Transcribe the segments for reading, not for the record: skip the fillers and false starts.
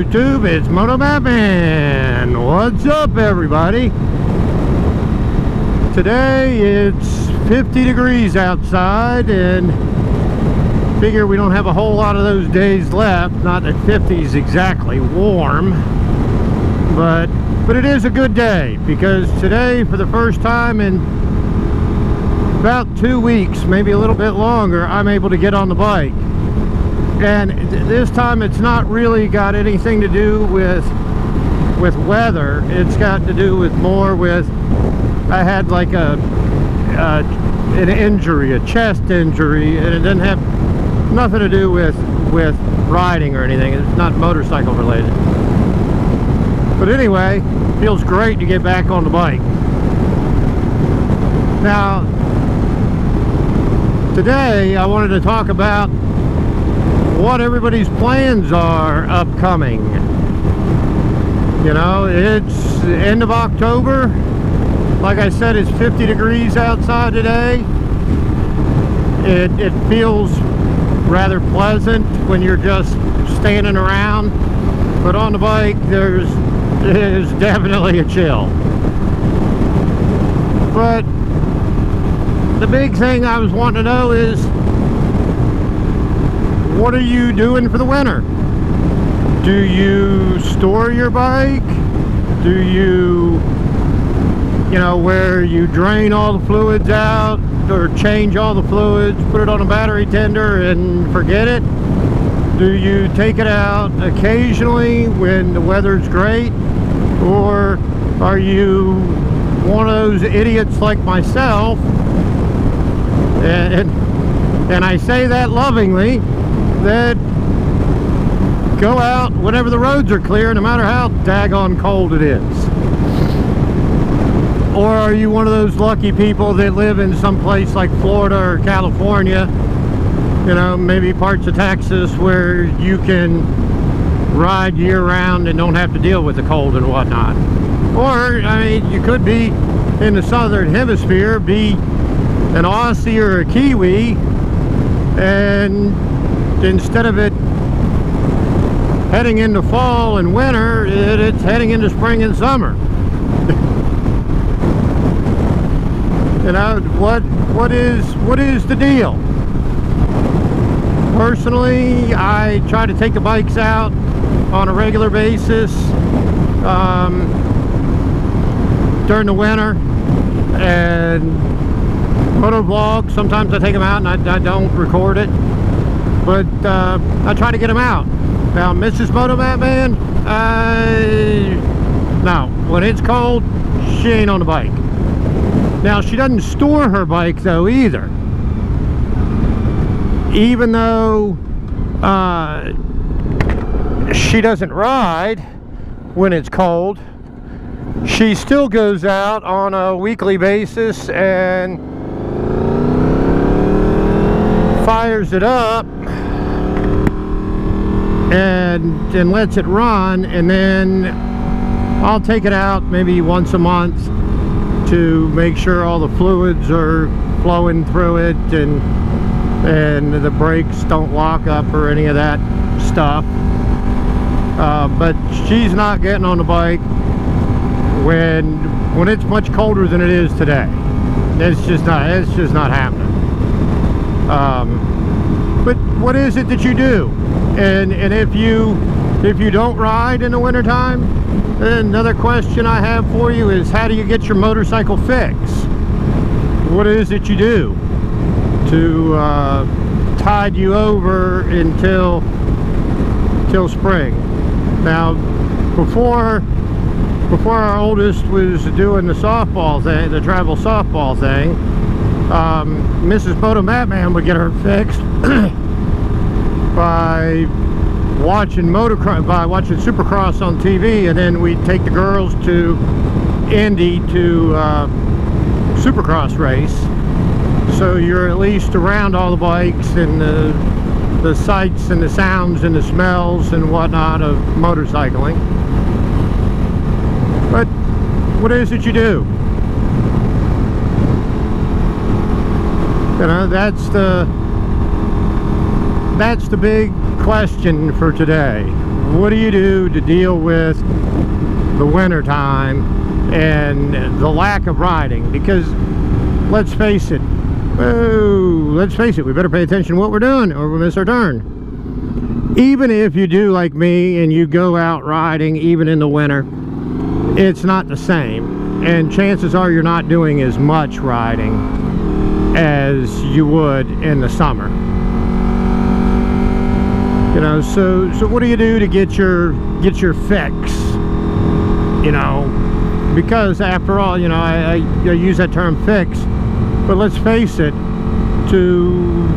YouTube, it's motomattman. What's up, everybody? Today it's 50 degrees outside, and figure we don't have a whole lot of those days left. Not that 50 is exactly warm, but it is a good day, because today, for the first time in about 2 weeks, maybe a little bit longer, I'm able to get on the bike. And this time it's not really got anything to do with weather. It's got to do with more with, I had like an injury, a chest injury, and it didn't have nothing to do with riding or anything. It's not motorcycle related. But anyway, feels great to get back on the bike. Now, today I wanted to talk about what everybody's plans are upcoming. You know, it's the end of October. Like I said, it's 50 degrees outside today. It feels rather pleasant when you're just standing around, but on the bike there's definitely a chill. But the big thing I was wanting to know is, what are you doing for the winter? Do you store your bike? Do you know, where you drain all the fluids out, or change all the fluids, put it on a battery tender and forget it? Do you take it out occasionally when the weather's great? Or are you one of those idiots like myself, and I say that lovingly, that go out whenever the roads are clear, no matter how daggone cold it is? Or are you one of those lucky people that live in some place like Florida or California, you know, maybe parts of Texas, where you can ride year-round and don't have to deal with the cold and whatnot? Or, I mean, you could be in the southern hemisphere, be an Aussie or a Kiwi, and instead of it heading into fall and winter, it's heading into spring and summer. You know, what is the deal? Personally, I try to take the bikes out on a regular basis during the winter, and motovlog. Sometimes I take them out and I don't record it, but I try to get them out. Now, Mrs. Motomattman, no, when it's cold, she ain't on the bike. Now, she doesn't store her bike though either. Even though she doesn't ride when it's cold, she still goes out on a weekly basis and fires it up and lets it run, and then I'll take it out maybe once a month to make sure all the fluids are flowing through it and the brakes don't lock up or any of that stuff. But she's not getting on the bike when it's much colder than it is today. It's just not happening. But what is it that you do? And if you don't ride in the wintertime, then another question I have for you is, how do you get your motorcycle fixed? What is it you do to tide you over until spring? Now, before our oldest was doing the softball thing, the travel softball thing, Mrs. Motomattman would get her fixed by watching Supercross on TV, and then we'd take the girls to Indy to Supercross race. So you're at least around all the bikes and the sights and the sounds and the smells and whatnot of motorcycling. But what is it you do? You know, that's the big question for today. what do you do to deal with the winter time and the lack of riding? Because let's face it, we better pay attention to what we're doing or we'll miss our turn. Even if you do like me and you go out riding even in the winter, it's not the same, and chances are you're not doing as much riding as you would in the summer. You know, so what do you do to get your fix? You know, because after all, you know, I use that term fix, but let's face it, to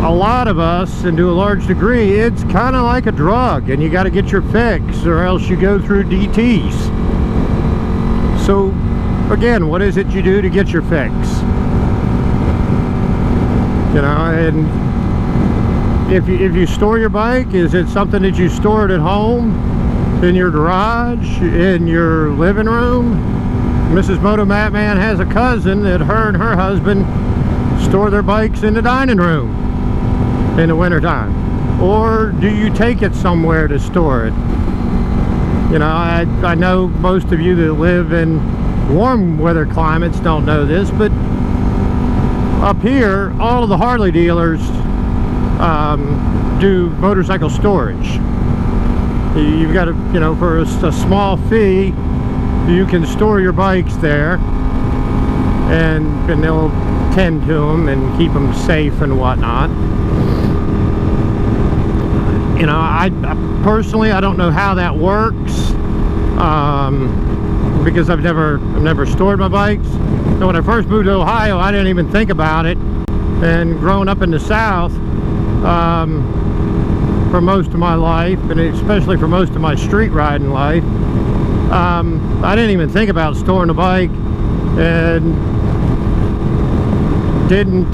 a lot of us, and to a large degree, it's kind of like a drug, and you got to get your fix or else you go through DTs. So again, what is it you do to get your fix? You know, and if you store your bike, is it something that you store it at home, in your garage, in your living room? Mrs. Motomattman has a cousin that her and her husband store their bikes in the dining room in the winter time. Or do you take it somewhere to store it? You know, I know most of you that live in warm weather climates don't know this, but up here, all of the Harley dealers do motorcycle storage. You've got to, you know, for a small fee, you can store your bikes there, and they'll tend to them and keep them safe and whatnot. You know, I personally, I don't know how that works, because I've never stored my bikes. And when I first moved to Ohio, I didn't even think about it. And growing up in the South, for most of my life, and especially for most of my street riding life, I didn't even think about storing a bike, and didn't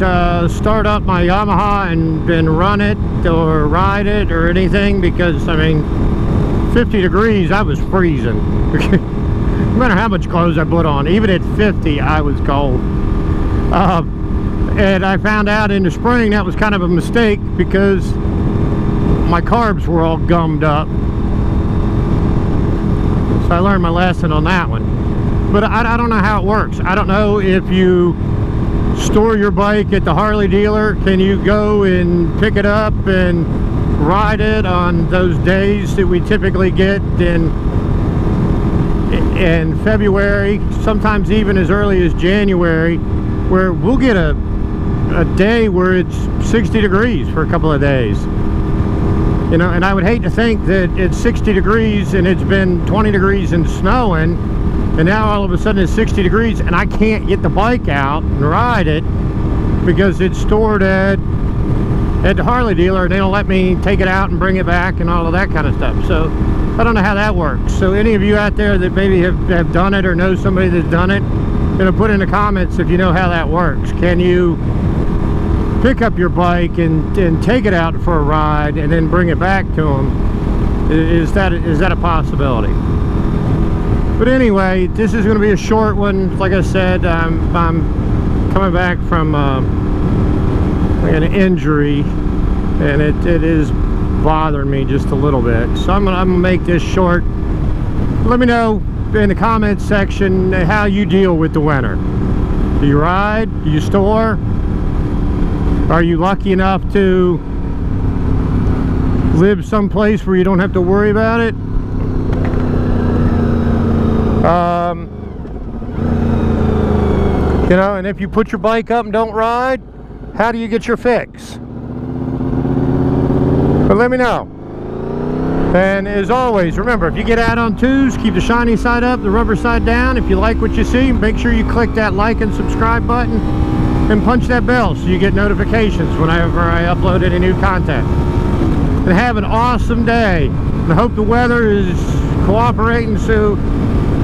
start up my Yamaha and run it or ride it or anything, because I mean, 50 degrees, I was freezing. No matter how much clothes I put on, even at 50, I was cold. And I found out in the spring that was kind of a mistake, because my carbs were all gummed up. So I learned my lesson on that one. But I don't know how it works. I don't know if you store your bike at the Harley dealer. Can you go and pick it up and ride it on those days that we typically get in February, sometimes even as early as January, where we'll get a day where it's 60 degrees for a couple of days. You know, and I would hate to think that it's 60 degrees and it's been 20 degrees and snowing, and now all of a sudden it's 60 degrees and I can't get the bike out and ride it because it's stored at the Harley dealer, and they don't let me take it out and bring it back and all of that kind of stuff. So I don't know how that works. So any of you out there that maybe have done it or know somebody that's done it, you know, put in the comments if you know how that works. Can you pick up your bike and take it out for a ride and then bring it back to them? Is that a possibility? But anyway, this is going to be a short one. Like I said, I'm coming back from an injury, and it is bothering me just a little bit. So I'm gonna make this short. Let me know in the comments section how you deal with the winter. Do you ride? Do you store? Are you lucky enough to live someplace where you don't have to worry about it? You know, and if you put your bike up and don't ride, how do you get your fix? But let me know. And as always, remember, if you get out on twos, keep the shiny side up, the rubber side down. If you like what you see, make sure you click that like and subscribe button and punch that bell so you get notifications whenever I upload any new content. And have an awesome day. And I hope the weather is cooperating so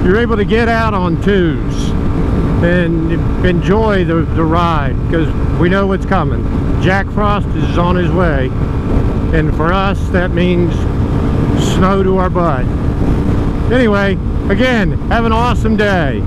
you're able to get out on twos and enjoy the ride, because we know what's coming. Jack Frost is on his way, and for us that means snow to our butt. Anyway, again, have an awesome day.